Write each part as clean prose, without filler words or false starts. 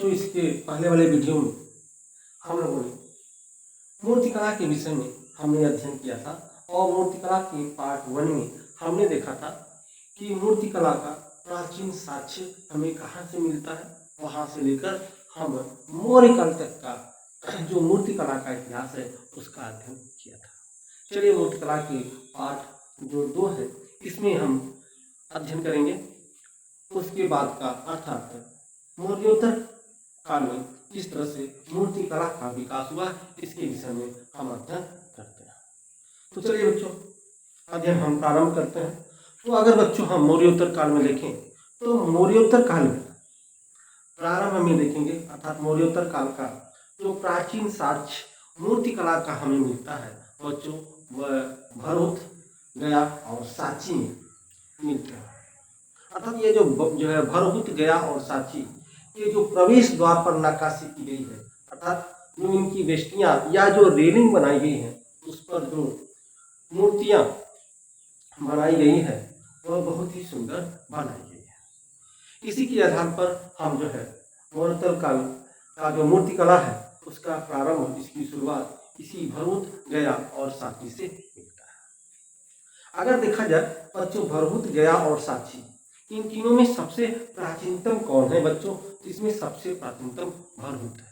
बच्चों इसके पहले वाले वीडियो में हम लोगों ने मूर्तिकला के विषय में हमने अध्ययन किया था और मूर्तिकला के पार्ट 1 में हमने देखा था कि मूर्तिकला का प्राचीन साक्ष्य हमें कहाँ से मिलता है। वहाँ से लेकर हम मौर्य काल तक का जो मूर्तिकला का इतिहास है उसका अध्ययन किया था। चलिए मूर्तिकला के पार्ट जो 2 है इसमें हम अध्ययन करेंगे। उसके बाद का अर्थात मौर्योत्तर काल में किस तरह से मूर्तिकला का विकास हुआ इसके विषय में हम अध्ययन करते हैं। तो चलिए बच्चों अध्ययन हम प्रारंभ करते हैं। तो अगर बच्चों हम मौर्योत्तर काल में देखें तो मौर्योत्तर काल में प्रारंभ में देखेंगे अर्थात मौर्योत्तर काल का जो प्राचीन साक्ष्य मूर्तिकला का हमें मिलता है बच्चों वह भरहुत, गया और सांची में मिलता है। अर्थात ये जो है भरहुत, गया और सांची ये जो प्रवेश द्वार पर नक्काशी की गई है अर्थात जो इनकी वेष्टियां या जो रेलिंग बनाई गई है उस पर जो मूर्तियां बनाई गई है वह बहुत ही सुंदर बनाई गई है। इसी के आधार पर हम जो है मौर्योत्तर काल का जो मूर्तिकला है उसका प्रारंभ, इसकी शुरुआत इसी भरहुत, गया और सांची से मिलता है। अगर देखा जाए बच्चों भरहुत, गया और सांची इन तीनों में सबसे प्राचीनतम कौन है बच्चों? इसमें सबसे प्राचीनतम भरहुत है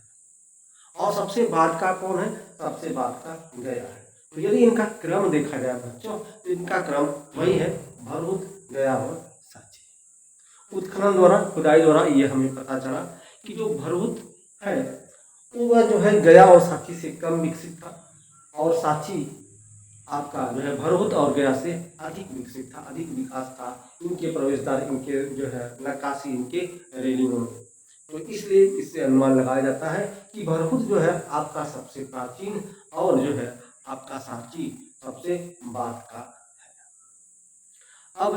और सबसे बाद का कौन है? सबसे बाद का गया है। तो यदि इनका क्रम देखा जाए बच्चों तो इनका क्रम वही है भरहुत, गया और सांची। उत्खनन द्वारा, खुदाई द्वारा ये हमें पता चला कि जो भरहुत है वह जो है गया और सांची से कम विकसित था और सांची आपका जो है भरहुत और गया से अधिक विकसित था, अधिक विकास था इनके प्रवेशद्वार, इनके जो है नक्काशी, इनके रेलिंगों में। तो इसलिए इससे अनुमान लगाया जाता है कि भरहुत जो है आपका सबसे प्राचीन और जो है आपका सांची सबसे बाद का है। अब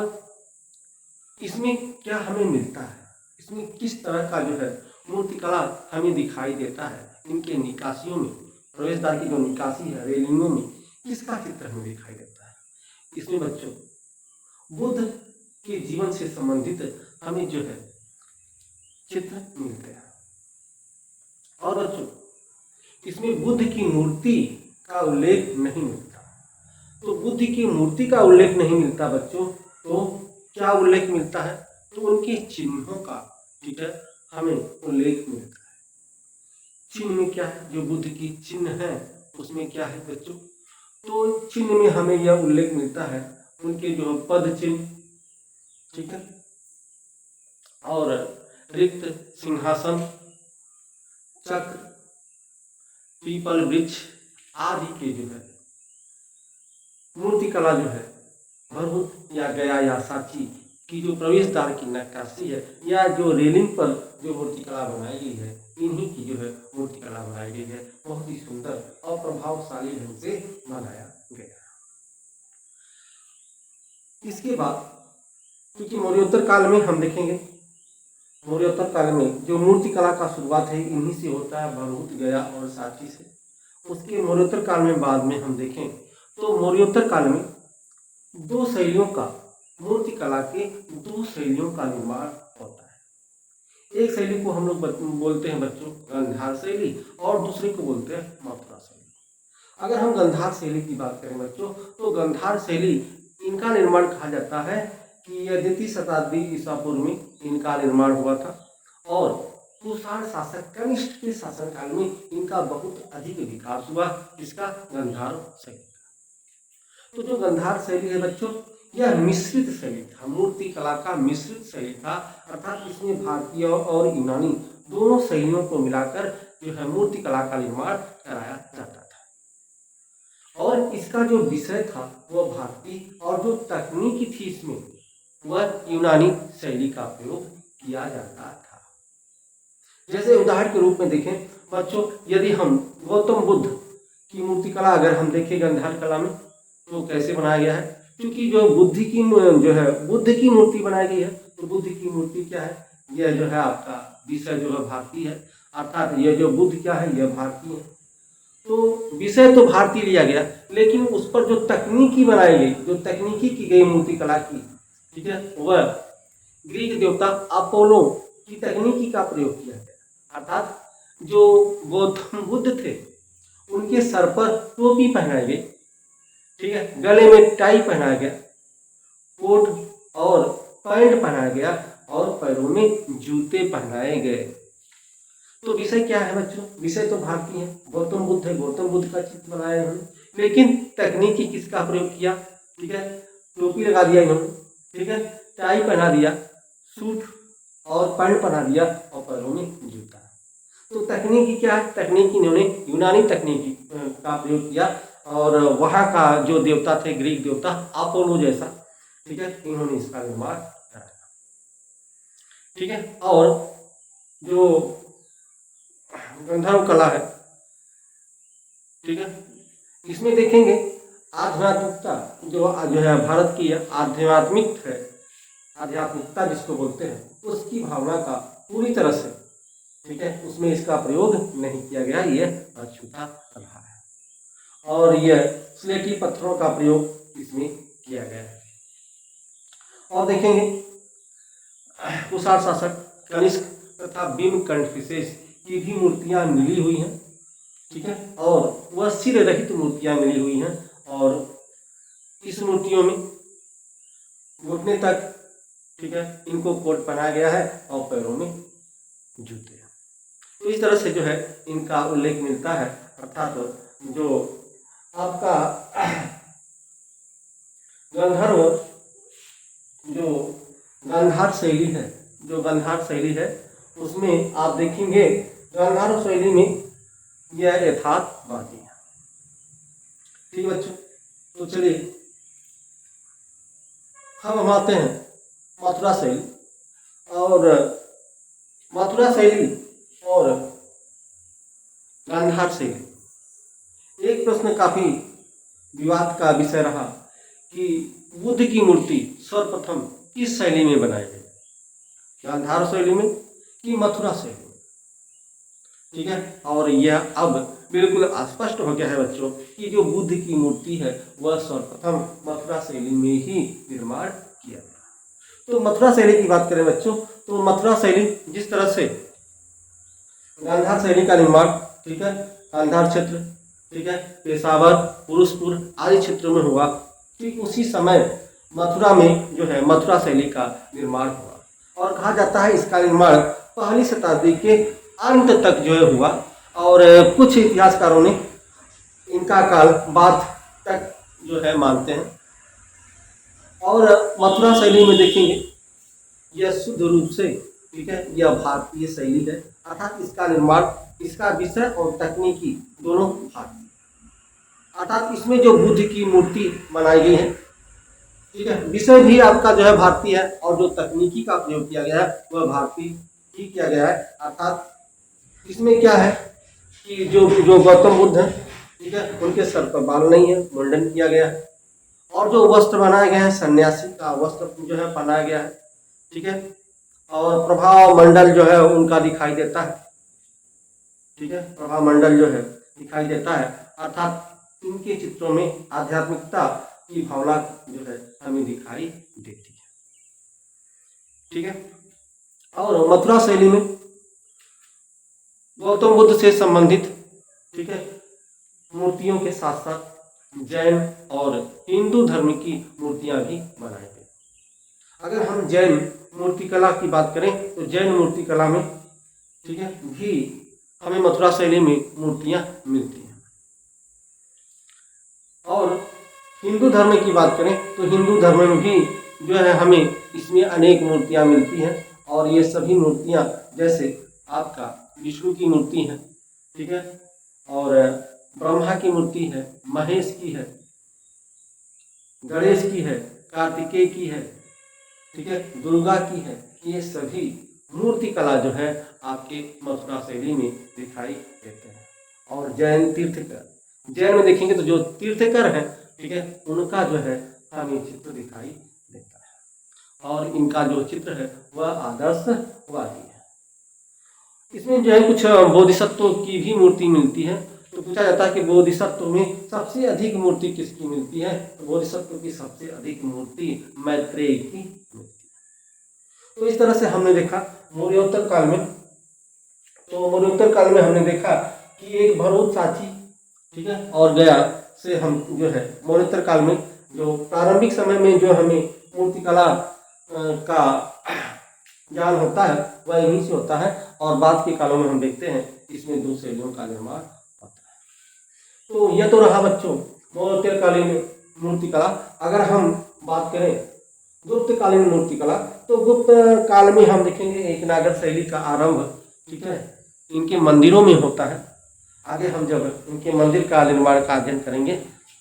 इसमें क्या हमें मिलता है, इसमें किस तरह का जो है मूर्तिकला हमें दिखाई देता है, इनके निकासियों में, प्रवेशद्वार की जो निकासी है रेलिंगों में किसका चित्र हमें दिखाई देता है? इसमें बच्चों बुद्ध के जीवन से संबंधित हमें जो है चित्र मिलते हैं और बच्चों इसमें बुद्ध की मूर्ति का उल्लेख नहीं मिलता। तो बुद्ध की मूर्ति का उल्लेख नहीं मिलता बच्चों, तो क्या उल्लेख मिलता है? तो उनके चिन्हों का, ठीक है, हमें उल्लेख मिलता है। चिन्ह में क्या है? जो बुद्ध की चिन्ह है उसमें क्या है बच्चों? तो चिन्ह में हमें यह उल्लेख मिलता है उनके जो पद चिन्ह, ठीक है, और रिक्त सिंहासन, चक्र, पीपल वृक्ष आदि के जो है मूर्तिकला जो है भरहुत या गया या सांची की जो प्रवेशद्वार की नक्काशी है या जो रेलिंग पर जो मूर्तिकला बनाई गई है इन्हीं की जो है मूर्तिकला बनाई गई है। बहुत ही सुंदर और प्रभावशाली ढंग से बनाया गया। इसके बाद क्योंकि मौर्योत्तर काल में हम देखेंगे, मौर्योत्तर काल में जो मूर्तिकला का शुरुआत है इन्हीं से होता है, भरहुत, गया और सांची से। उसके मौर्योत्तर काल में बाद में हम देखें तो मौर्योत्तर काल में 2 शैलियों का, मूर्तिकला के 2 शैलियों का निर्माण होता है। एक शैली को हम लोग बोलते हैं बच्चों गंधार शैली और दूसरे को बोलते हैं मथुरा शैली। अगर हम गंधार शैली की बात करें बच्चों तो गंधार शैली इनका निर्माण कहा जाता है कि यह 2वीं शताब्दी ईसा पूर्व में इनका निर्माण हुआ था और कुषाण शासक कनिष्ठ के शासनकाल में इनका बहुत अधिक विकास हुआ, इसका गंधार शैली। तो जो गंधार शैली है बच्चों यह मिश्रित शैली था, मूर्तिकला का मिश्रित शैली था, अर्थात इसमें भारतीय और यूनानी दोनों शैलियों को मिलाकर जो है मूर्तिकला का निर्माण कराया जाता था और इसका जो विषय था वह भारतीय और जो तकनीकी थी इसमें वह यूनानी शैली का प्रयोग किया जाता था। जैसे उदाहरण के रूप में देखें बच्चों, यदि हम गौतम बुद्ध की मूर्तिकला अगर हम देखें गंधार कला में तो कैसे बनाया गया है, क्योंकि जो बुद्ध की मूर्ति बनाई गई है तो बुद्ध की मूर्ति क्या है, यह जो है आपका विषय जो है भारतीय है, अर्थात यह जो बुद्ध क्या है यह भारतीय है। तो विषय तो भारतीय लिया गया लेकिन उस पर जो तकनीकी बनाई गई, जो तकनीकी की गई मूर्तिकला की, ठीक है, वह ग्रीक देवता अपोलो की तकनीकी का प्रयोग किया गया। अर्थात जो गौतम बुद्ध थे उनके सर पर टोपी पहनाई गई, ठीक है, गले में टाई पहनाया गया, कोट और पैंट पहनाया गया और पैरों में जूते पहनाए गए। तो विषय क्या है बच्चों? विषय तो भारतीय है, गौतम बुद्ध है, गौतम बुद्ध का चित्र बनाया इन्होंने, लेकिन तकनीकी किसका प्रयोग किया? ठीक है, टोपी लगा दिया इन्होंने, ठीक है, टाई पहना दिया, सूट और पैंट पहना दिया और पैरों में जूता। तो तकनीकी क्या है? तकनीकी इन्होंने यूनानी तकनीकी का प्रयोग किया और वहाँ का जो देवता थे, ग्रीक देवता अपोलो जैसा, ठीक है, इन्होंने इसका निर्माण कराया, ठीक है। और जो गंधर्व कला है, ठीक है, इसमें देखेंगे आध्यात्मिकता जो है भारत की आध्यात्मिक है, आध्यात्मिकता जिसको बोलते हैं, उसकी भावना का पूरी तरह से, ठीक है, उसमें इसका प्रयोग नहीं किया गया, ये अछूता रहा है। और यह स्लेटी पत्थरों का प्रयोग इसमें किया गया है। और देखेंगे कुषाण शासक कनिष्क तथा भीमकंठ विशेष की भी मूर्तियां मिली हुई हैं, ठीक है, और वह सिर रहित मूर्तियां मिली हुई हैं और इस मूर्तियों में घुटने तक, ठीक है, इनको कोट पहनाया गया है और पैरों में जूते। तो इस तरह से जो है इनका उल्लेख मिलता है। अर्थात जो आपका गंधर्व जो गांधार शैली है, जो गांधार शैली है उसमें आप देखेंगे गांधार शैली में यह यथार्थवादी है, ठीक है बच्चों। तो चलिए हम आते हैं मथुरा शैली, और मथुरा शैली और गांधार शैली एक प्रश्न काफी विवाद का विषय रहा कि बुद्ध की मूर्ति सर्वप्रथम किस शैली में बनाई गई, गांधार शैली में कि मथुरा शैली में, ठीक है। और यह अब बिल्कुल स्पष्ट हो गया है बच्चों कि जो बुद्ध की मूर्ति है वह सर्वप्रथम मथुरा शैली में ही निर्माण किया गया। तो मथुरा शैली की बात करें बच्चों, तो मथुरा शैली जिस तरह से गांधार शैली का निर्माण, ठीक है, गांधार क्षेत्र, ठीक है, पेशावर, पुरुषपुर आदि क्षेत्रों में हुआ, ठीक उसी समय मथुरा में जो है मथुरा शैली का निर्माण हुआ। और कहा जाता है इसका निर्माण पहली शताब्दी के अंत तक जो है हुआ, और कुछ इतिहासकारों ने इनका काल बाद तक जो है मानते हैं। और मथुरा शैली में देखेंगे यह शुद्ध रूप से, ठीक है, यह भारतीय शैली है, अर्थात इसका निर्माण, इसका विषय और तकनीकी दोनों भारतीय, अर्थात इसमें जो बुद्ध की मूर्ति बनाई गई है, ठीक है, विषय भी आपका जो है भारतीय है और जो तकनीकी का प्रयोग किया गया है वह भारतीय ही किया गया है। अर्थात इसमें क्या है कि जो गौतम बुद्ध है, ठीक है, उनके सर पर बाल नहीं है, मुंडन किया गया है, और जो वस्त्र बनाए गए हैं सन्यासी का वस्त्र जो है पहनाया गया है, ठीक है, और प्रभाव मंडल जो है उनका दिखाई देता है, ठीक है, प्रभाव मंडल जो है दिखाई देता है। अर्थात इनके चित्रों में आध्यात्मिकता की भावना जो है हमें दिखाई देती है, ठीक है। और मथुरा शैली में गौतम बुद्ध से संबंधित, ठीक है, मूर्तियों के साथ साथ जैन और हिंदू धर्म की मूर्तियां भी बनाई गई। अगर हम जैन मूर्तिकला की बात करें तो जैन मूर्तिकला में, ठीक है, भी हमें मथुरा शैली में मूर्तियां मिलती हैं। और हिंदू धर्म की बात करें तो हिंदू धर्म में भी जो है हमें इसमें अनेक मूर्तियां मिलती हैं, और ये सभी मूर्तियां जैसे आपका विष्णु की मूर्ति है, ठीक है, और ब्रह्मा की मूर्ति है, महेश की है, गणेश की है, कार्तिकेय की है, ठीक है, दुर्गा की है, ये सभी मूर्ति कला जो है आपके मथुरा शैली में दिखाई देते हैं। और जैन तीर्थकर, जैन में देखेंगे तो जो तीर्थकर हैं, ठीक है, उनका जो है हमें चित्र दिखाई देता है, और इनका जो चित्र है वह आदर्शवादी है। इसमें जो है कुछ बोधिसत्वों की भी मूर्ति मिलती है। तो पूछा जाता है कि बोधिसत्व में सबसे अधिक मूर्ति किसकी मिलती है? तो बोधिसत्व की सबसे अधिक मूर्ति मैत्रेय की मिलती है। तो इस तरह से हमने देखा मौर्योत्तर काल में तो मौर्योत्तर काल में हमने देखा कि एक भरोत साची, ठीक है, और गया से हम जो है मौर्योत्तर काल में जो प्रारंभिक समय में जो हमें मूर्तिकला का ज्ञान होता है वह यहीं से होता है, और बाद के कालों में हम देखते हैं इसमें 2 शैलियों का निर्माण होता है। तो यह तो रहा बच्चों मौर्योत्तर कालीन मूर्तिकला। अगर हम बात करें गुप्त कालीन मूर्तिकला, तो गुप्त काल में हम देखेंगे एक नागर शैली का आरंभ, ठीक है, इनके मंदिरों में होता है। आगे हम जब इनके मंदिर का निर्माण का अध्ययन करेंगे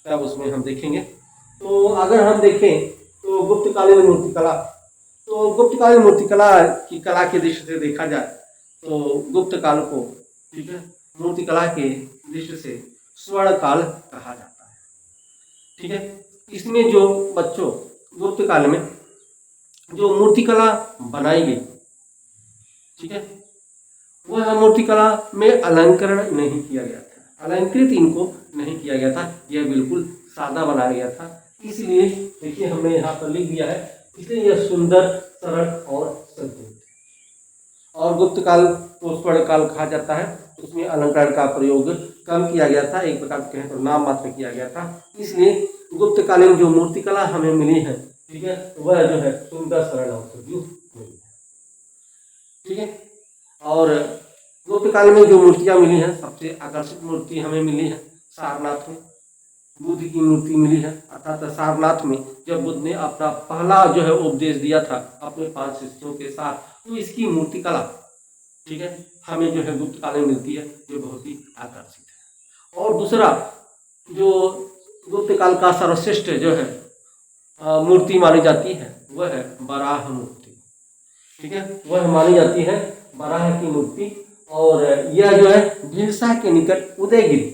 तब उसमें हम देखेंगे। तो अगर हम देखें तो गुप्त कालीन मूर्तिकला, तो गुप्त कालीन मूर्तिकला की कला की दृष्टि से देखा जाए तो गुप्त काल को, ठीक है, मूर्तिकला के दृष्टि से स्वर्ण काल कहा जाता है, ठीक है। इसमें जो बच्चों गुप्त काल में जो मूर्तिकला बनाई गई, ठीक है, वह मूर्तिकला में अलंकरण नहीं किया गया था, अलंकृत इनको नहीं किया गया था, यह बिल्कुल सादा बनाया गया था। इसलिए देखिए हमने यहाँ पर लिख दिया है, इसलिए यह सुंदर, सरल और संतुलित। और गुप्त काल को स्वर्ण काल कहा जाता है, उसमें अलंकरण का प्रयोग कम किया गया था, एक प्रकार से कहें तो नाम मात्र किया गया था। इसलिए गुप्त कालीन जो मूर्तिकला हमें मिली है, ठीक है, वह जो है सुंदर, सरल और संतुलित मिली है, ठीक है। और गुप्त काल में जो मूर्तियां मिली हैं, सबसे आकर्षित मूर्ति हमें मिली है सारनाथ में, बुद्ध की मूर्ति मिली है। अर्थात सारनाथ में जब बुद्ध ने अपना पहला जो है उपदेश दिया था अपने 5 शिष्यों के साथ, तो इसकी मूर्तिकला, ठीक है, हमें जो है गुप्त काल में मिलती है, जो बहुत ही आकर्षित है। और दूसरा जो गुप्त काल का सर्वश्रेष्ठ जो है मूर्ति मानी जाती है वह है बराह मूर्ति, ठीक है, वह मानी जाती है बराह की मूर्ति। और यह जो है भिलसा के निकट उदयगिरी,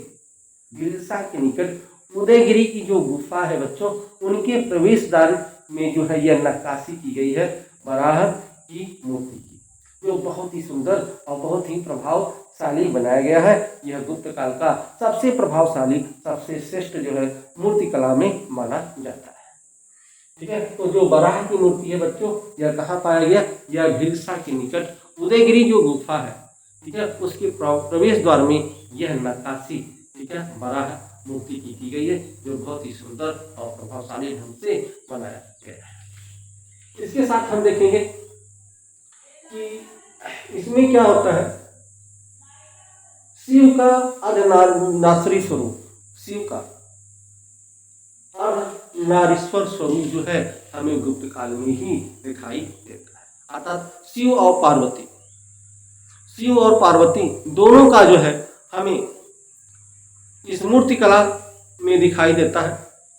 भिलसा के निकट उदयगिरी की जो गुफा है बच्चों, उनके प्रवेश द्वार में जो है यह नक्काशी की गई है बराह की मूर्ति की, जो बहुत ही सुंदर और बहुत ही प्रभावशाली बनाया गया है। यह गुप्त काल का सबसे प्रभावशाली, सबसे श्रेष्ठ जो है मूर्तिकला में माना जाता है, ठीक है। तो जो बराह की मूर्ति है बच्चों, यह कहाँ पाया गया, यह भिलसा के निकट उदयगिरी जो गुफा है, ठीक है, उसके प्रवेश द्वार में यह नक्काशी, ठीक है, बराह मूर्ति की गई है, जो बहुत ही सुंदर और प्रभावशाली ढंग से बनाया गया है। इसके साथ हम देखेंगे कि इसमें क्या होता है, शिव का अर्धनारीश्वर स्वरूप, शिव का अर्धनारीश्वर स्वरूप जो है हमें गुप्त काल में ही दिखाई देता है। अर्थात शिव और पार्वती, शिव और पार्वती दोनों का जो है हमें इस मूर्तिकला में दिखाई देता है,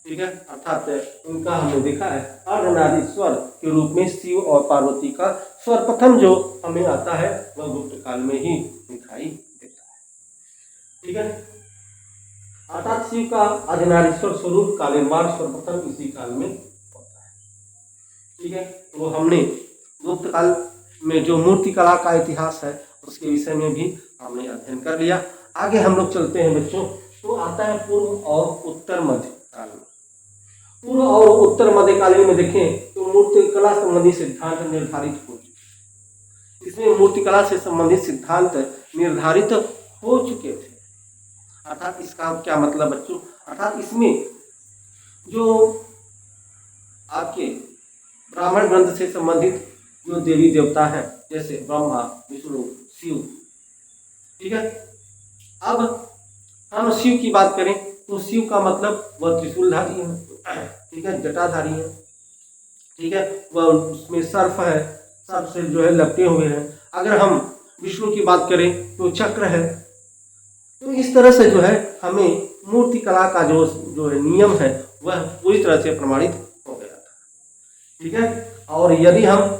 ठीक है। अर्थात उनका हमने देखा है अर्धनारीश्वर के रूप में शिव और पार्वती का सर्वप्रथम जो हमें आता है वह गुप्त काल में ही दिखाई देता है, ठीक है। अर्थात शिव का अर्धनारीश्वर स्वरूप का निर्माण सर्वप्रथम इसी काल में होता है, ठीक है। तो हमने गुप्त काल में जो मूर्तिकला का इतिहास है उसके विषय में भी हमने अध्ययन कर लिया। आगे हम लोग चलते हैं बच्चों, तो आता है पूर्व और उत्तर मध्य काल में। पूर्व और उत्तर मध्यकालीन में देखें तो मूर्तिकला संबंधी सिद्धांत निर्धारित हो चुके, इसमें मूर्तिकला से संबंधित सिद्धांत निर्धारित हो चुके थे। अर्थात इसका क्या मतलब बच्चों, अर्थात इसमें जो आपके ब्राह्मण ग्रंथ से संबंधित जो देवी देवता हैं जैसे ब्रह्मा, विष्णु, शिव, ठीक है। अब हम शिव की बात करें तो शिव का मतलब वह त्रिशूलधारी है, ठीक है, जटाधारी है, ठीक है, वह उसमें सर्प है, सर्प से जो है लपटे हुए हैं। अगर हम विष्णु की बात करें तो चक्र है। तो इस तरह से जो है हमें मूर्तिकला का जो है नियम है वह पूरी तरह से प्रमाणित हो गया था, ठीक है। और यदि हम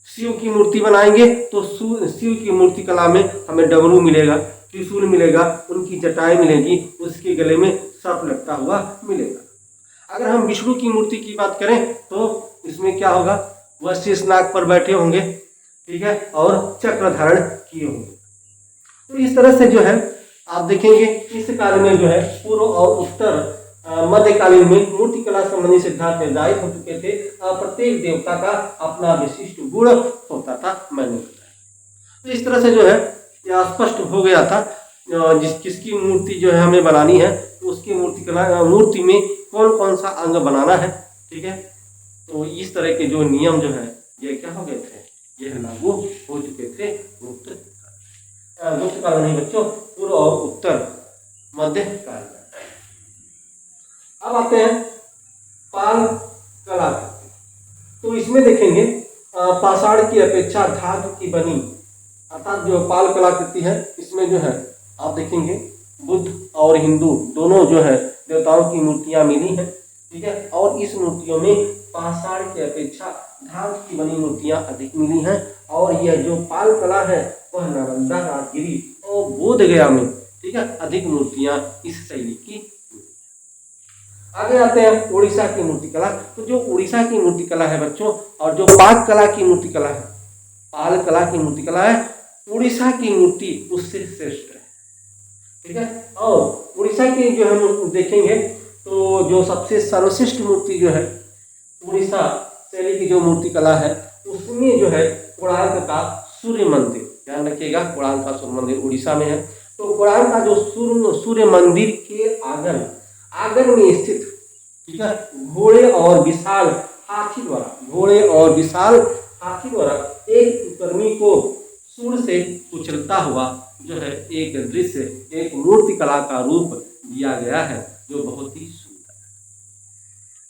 शिव की मूर्ति बनाएंगे तो शिव की मूर्ति कला में हमें डमरू मिलेगा, त्रिशूल मिलेगा, उनकी जटाएं मिलेगी, उसके गले में सर्प लटका हुआ मिलेगा। अगर हम विष्णु की मूर्ति की बात करें तो इसमें क्या होगा, वह शेषनाग पर बैठे होंगे, ठीक है, और चक्र धारण किए होंगे। तो इस तरह से जो है आप देखेंगे इस काल में जो है पूर्व और उत्तर मध्यकालीन में मूर्तिकला संबंधी सिद्धांत निर्धारित हो चुके थे। प्रत्येक देवता का अपना विशिष्ट गुण होता था, मैंने बताया। तो इस तरह से जो है यह स्पष्ट हो गया था किसकी मूर्ति जो है हमें बनानी है, तो उसकी मूर्ति में कौन कौन सा अंग बनाना है। ठीक है, तो इस तरह के जो नियम जो है ये क्या हो गए थे, ये लागू हो चुके थे गुप्त काल नहीं बच्चों, पूर्व और उत्तर मध्य काल में। अब आते हैं पाल कलाकृति। तो इसमें देखेंगे पाषाण की अपेक्षा धातु की बनी अर्थात जो पाल कलाकृति है, इसमें जो है आप देखेंगे बुद्ध और हिंदू दोनों जो है देवताओं की मूर्तियां मिली हैं। ठीक है, और इस मूर्तियों में पाषाण की अपेक्षा धातु की बनी मूर्तियां अधिक मिली हैं। और यह जो पाल कला है वह नालंदा, राजगिरी और बोध गया में, ठीक है, अधिक मूर्तियां इस शैली की। आगे आते हैं उड़ीसा की मूर्ति कला। तो जो उड़ीसा की मूर्ति कला है बच्चों, और जो पाक कला की मूर्ति कला है, पाल कला की मूर्ति कला है, उड़ीसा की मूर्ति उससे श्रेष्ठ है। ठीक है, और उड़ीसा की जो हम देखेंगे तो जो सबसे सर्वश्रेष्ठ मूर्ति जो है उड़ीसा शैली की जो मूर्ति कला है, उसमें जो है कोणार्क का सूर्य मंदिर, ध्यान रखिएगा कोणार्क का सूर्य मंदिर उड़ीसा में है। तो कोणार्क का जो सूर्य मंदिर के आंगन में स्थित, ठीक है, घोड़े और विशाल हाथी द्वारा एक कर्मी को सूर्य से कुचलता हुआ जो है एक दृश्य, एक मूर्ति कला का रूप दिया गया है जो बहुत ही सुंदर है।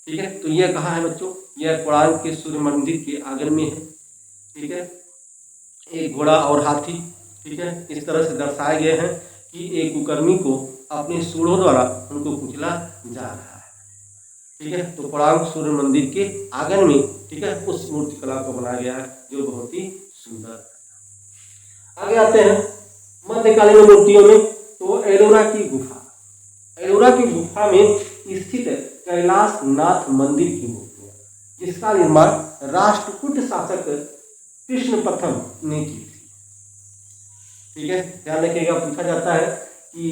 ठीक है, तो यह कहाँ है बच्चों, यह कोणार्क के सूर्य मंदिर के आंगन में है। ठीक है, एक घोड़ा और हाथी, ठीक है, इस तरह से दर्शाए गए हैं कि एक कुकर्मी को अपने सूढ़ों द्वारा उनको कुचला जा रहा है। ठीक है, तो कोणार्क सूर्य मंदिर के आंगन में, ठीक है, उस मूर्ति कला को बनाया गया है जो बहुत ही सुंदर है। आगे आते हैं मध्यकालीन मूर्तियों में। तो एलोरा की गुफा में स्थित कैलाश नाथ मंदिर की मूर्तियां, जिसका निर्माण राष्ट्रकूट शासक कृष्ण प्रथम ने की थी। ठीक है, ध्यान रखिएगा, पूछा जाता है कि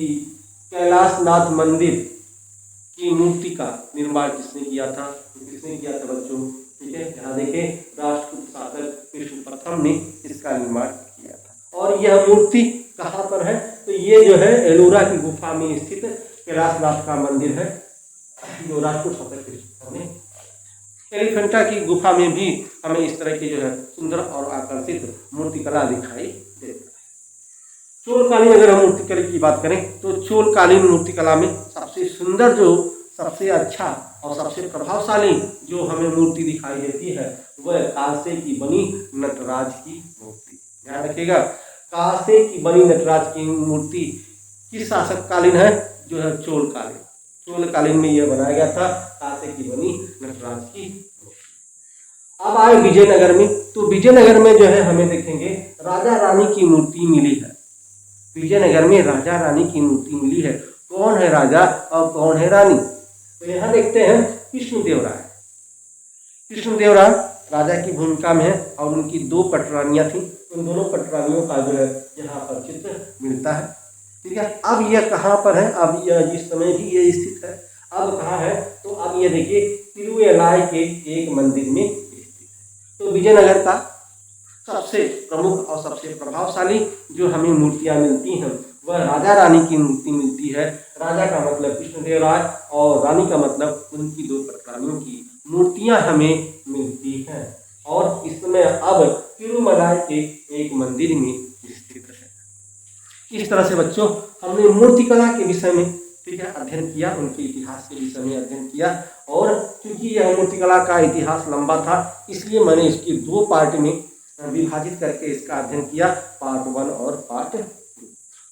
कैलाश नाथ मंदिर की मूर्ति का निर्माण किसने किया था, तो किसने किया था बच्चों। ठीक है, यहाँ देखें राष्ट्रकूट शासक कृष्ण प्रथम ने इसका निर्माण किया था। और यह मूर्ति कहाँ पर है, तो ये जो है एलोरा की गुफा में स्थित कैलाश नाथ का मंदिर है जो राष्ट्रकूट शासक कृष्ण प्रथम ने। एलिफेंटा की गुफा में भी हमें इस तरह की जो है सुंदर और आकर्षित मूर्ति कला दिखाई देती है। चोलकालीन अगर हम मूर्ति कला की बात करें तो चोलकालीन मूर्ति कला में सबसे सुंदर, जो सबसे अच्छा और सबसे प्रभावशाली जो हमें मूर्ति दिखाई देती है वह कांसे की बनी नटराज की मूर्ति। ध्यान रखिएगा, कांसे की बनी नटराज की मूर्ति किस शासक कालीन है, जो है चोलकालीन में यह बनाया गया था, कांसे की बनी नटराज की मूर्ति। अब आए विजयनगर में। तो विजयनगर में जो है हमें देखेंगे राजा रानी की मूर्ति मिली है। विजयनगर में राजा रानी की मूर्ति मिली है। कौन है राजा और कौन है रानी, तो यहाँ देखते हैं कृष्णदेवराय राजा की भूमिका में है और उनकी दो पटरानियां थी। उन दोनों पटरानियों का जो है यहाँ पर चित्र मिलता है। ठीक है, अब यह कहाँ पर है, अब यह जिस समय भी ये स्थित है, अब कहाँ है, तो अब ये देखिए तिरुवल्लाई के एक मंदिर में स्थित है। तो विजयनगर का सबसे प्रमुख और सबसे प्रभावशाली जो हमें मूर्तियां मिलती हैं वह राजा रानी की मूर्ति मिलती है। राजा का मतलब कृष्णदेवराय और रानी का मतलब उनकी दो पटरानियों की मूर्तियां हमें मिलती हैं। और इसमें अब तिरुमलाई के एक मंदिर में स्थित है। इस तरह से बच्चों हमने मूर्ति कला के विषय में, ठीक है, अध्ययन किया, उनके इतिहास के विषय में अध्ययन किया। और क्योंकि यह मूर्तिकला का इतिहास लंबा था इसलिए मैंने इसकी दो पार्ट में विभाजित करके इसका अध्ययन किया, पार्ट 1 और पार्ट 2।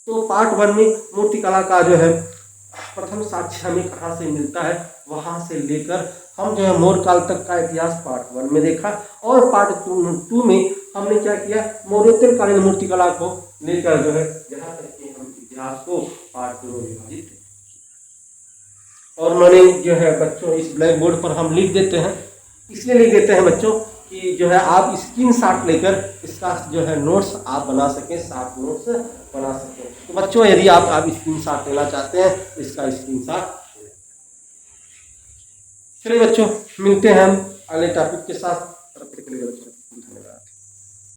तो पार्ट 1 में मूर्तिकला का जो है प्रथम साक्ष्य हमें कहाँ से मिलता है, वहाँ से लेकर हम जो है मौर्य काल तक का इतिहास पार्ट 1 में देखा। और पार्ट 2 में हमने क्या किया, मौर्योत्तर कालीन मूर्तिकला को लेकर जो है यहाँ तक कि हम इतिहास को पार्ट 2 में विभाजित। और मैंने जो है बच्चों इस ब्लैक बोर्ड पर हम लिख देते हैं, इसलिए लिख देते हैं बच्चों कि जो है आप स्क्रीनशॉट लेकर इसका जो है नोट्स आप बना सकें, शॉर्ट नोट्स बना सकें। तो बच्चों यदि आप स्क्रीनशॉट लेना चाहते हैं इसका स्क्रीनशॉट। चलिए बच्चों मिलते हैं हम अगले टॉपिक के साथ। तब तक के लिए बच्चों